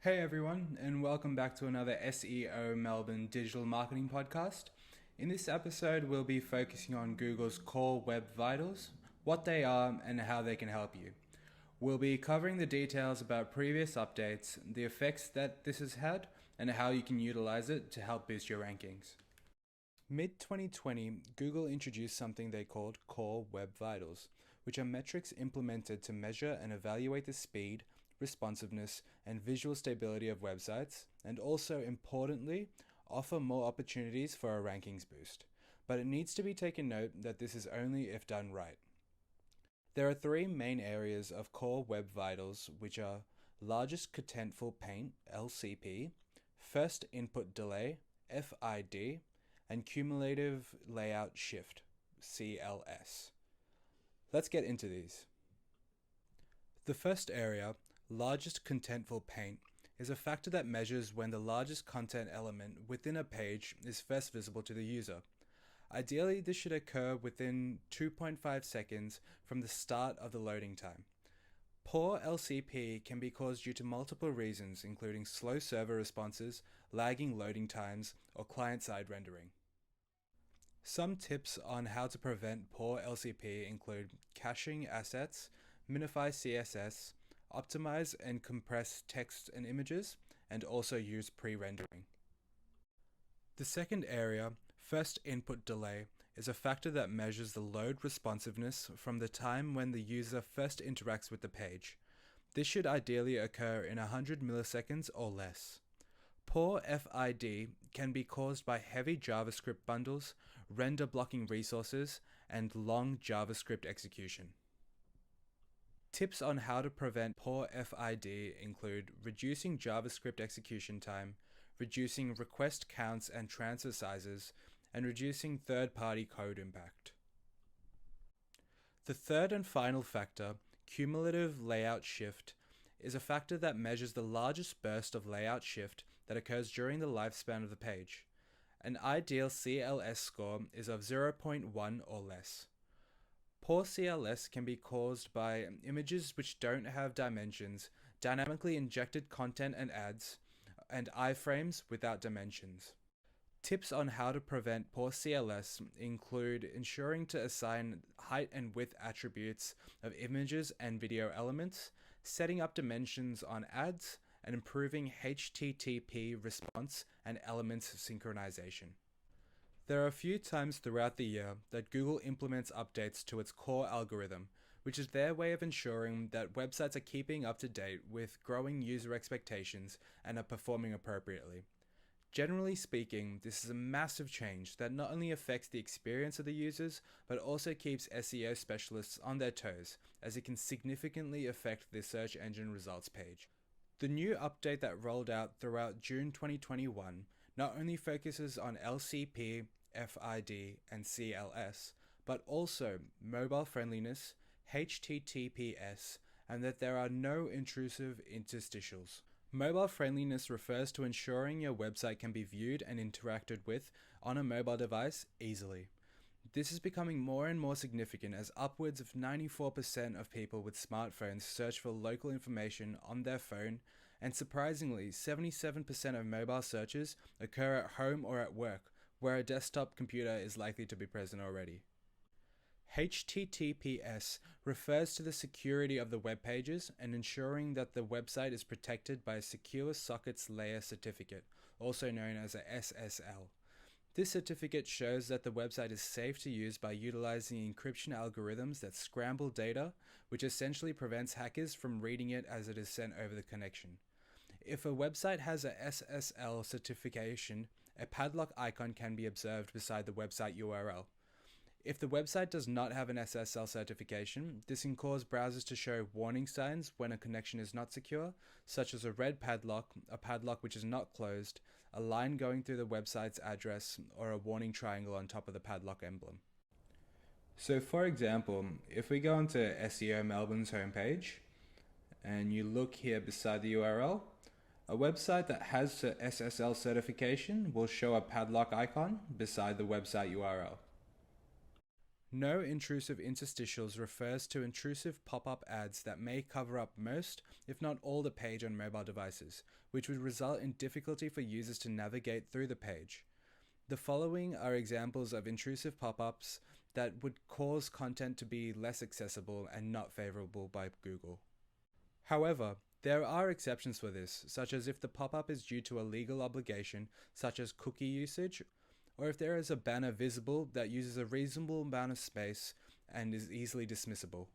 Hey everyone, and welcome back to another SEO Melbourne digital marketing podcast. In this episode, we'll be focusing on Google's core web vitals, what they are, and how they can help you. We'll be covering the details about previous updates, the effects that this has had, and how you can utilize it to help boost your rankings. Mid-2020, Google introduced something they called core web vitals, which are metrics implemented to measure and evaluate the speed, responsiveness, and visual stability of websites, and also, importantly, offer more opportunities for a rankings boost. But it needs to be taken note that this is only if done right. There are three main areas of core web vitals, which are largest contentful paint, LCP, first input delay, FID, and cumulative layout shift, CLS. Let's get into these. The first area, largest contentful paint, is a factor that measures when the largest content element within a page is first visible to the user. Ideally, this should occur within 2.5 seconds from the start of the loading time. Poor LCP can be caused due to multiple reasons, including slow server responses, lagging loading times, or client-side rendering. Some tips on how to prevent poor LCP include caching assets, minify CSS, optimize and compress text and images, and also use pre-rendering. The second area, first input delay, is a factor that measures the load responsiveness from the time when the user first interacts with the page. This should ideally occur in 100 milliseconds or less. Poor FID can be caused by heavy JavaScript bundles, render blocking resources, and long JavaScript execution. Tips on how to prevent poor FID include reducing JavaScript execution time, reducing request counts and transfer sizes, and reducing third-party code impact. The third and final factor, cumulative layout shift, is a factor that measures the largest burst of layout shift that occurs during the lifespan of the page. An ideal CLS score is of 0.1 or less. Poor CLS can be caused by images which don't have dimensions, dynamically injected content and ads, and iframes without dimensions. Tips on how to prevent poor CLS include ensuring to assign height and width attributes of images and video elements, setting up dimensions on ads, and improving HTTP response and elements synchronization. There are a few times throughout the year that Google implements updates to its core algorithm, which is their way of ensuring that websites are keeping up to date with growing user expectations and are performing appropriately. Generally speaking, this is a massive change that not only affects the experience of the users, but also keeps SEO specialists on their toes, as it can significantly affect the search engine results page. The new update that rolled out throughout June 2021 not only focuses on LCP, FID, and CLS, but also mobile friendliness, HTTPS, and that there are no intrusive interstitials. Mobile friendliness refers to ensuring your website can be viewed and interacted with on a mobile device easily. This is becoming more and more significant as upwards of 94% of people with smartphones search for local information on their phone, and surprisingly, 77% of mobile searches occur at home or at work, where a desktop computer is likely to be present already. HTTPS refers to the security of the web pages and ensuring that the website is protected by a Secure Sockets Layer certificate, also known as a SSL. This certificate shows that the website is safe to use by utilizing encryption algorithms that scramble data, which essentially prevents hackers from reading it as it is sent over the connection. If a website has a SSL certification, a padlock icon can be observed beside the website URL. If the website does not have an SSL certification, this can cause browsers to show warning signs when a connection is not secure, such as a red padlock, a padlock which is not closed, a line going through the website's address, or a warning triangle on top of the padlock emblem. So for example, if we go onto SEO Melbourne's homepage, and you look here beside the URL, a website that has the SSL certification will show a padlock icon beside the website URL. No intrusive interstitials refers to intrusive pop-up ads that may cover up most, if not all, the page on mobile devices, which would result in difficulty for users to navigate through the page. The following are examples of intrusive pop-ups that would cause content to be less accessible and not favorable by Google. However, there are exceptions for this, such as if the pop-up is due to a legal obligation, such as cookie usage, or if there is a banner visible that uses a reasonable amount of space and is easily dismissible.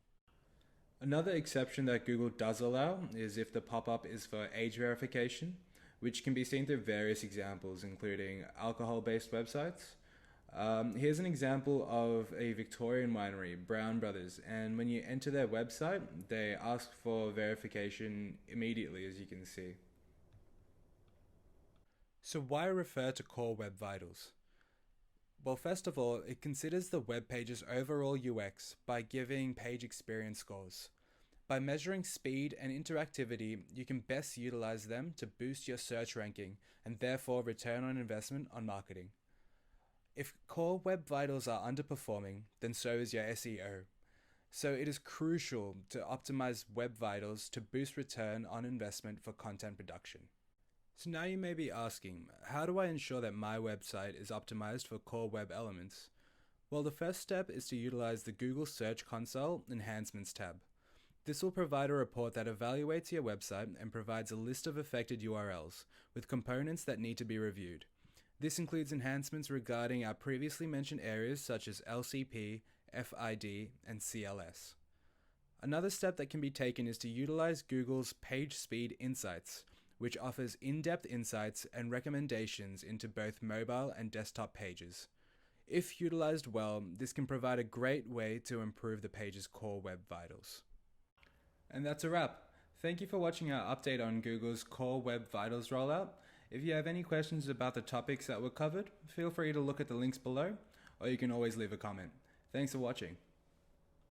Another exception that Google does allow is if the pop-up is for age verification, which can be seen through various examples, including alcohol-based websites. Here's an example of a Victorian winery, Brown Brothers, and when you enter their website, they ask for verification immediately, as you can see. So why refer to Core Web Vitals? Well, first of all, it considers the web page's overall UX by giving page experience scores. By measuring speed and interactivity, you can best utilize them to boost your search ranking and therefore return on investment on marketing. If Core Web Vitals are underperforming, then so is your SEO. So it is crucial to optimize Web Vitals to boost return on investment for content production. So now you may be asking, how do I ensure that my website is optimized for core web elements? Well, the first step is to utilize the Google Search Console Enhancements tab. This will provide a report that evaluates your website and provides a list of affected URLs with components that need to be reviewed. This includes enhancements regarding our previously mentioned areas such as LCP, FID, and CLS. Another step that can be taken is to utilize Google's Page Speed Insights, which offers in-depth insights and recommendations into both mobile and desktop pages. If utilized well, this can provide a great way to improve the page's core web vitals. And that's a wrap. Thank you for watching our update on Google's Core Web Vitals rollout. If you have any questions about the topics that were covered, feel free to look at the links below, or you can always leave a comment. Thanks for watching.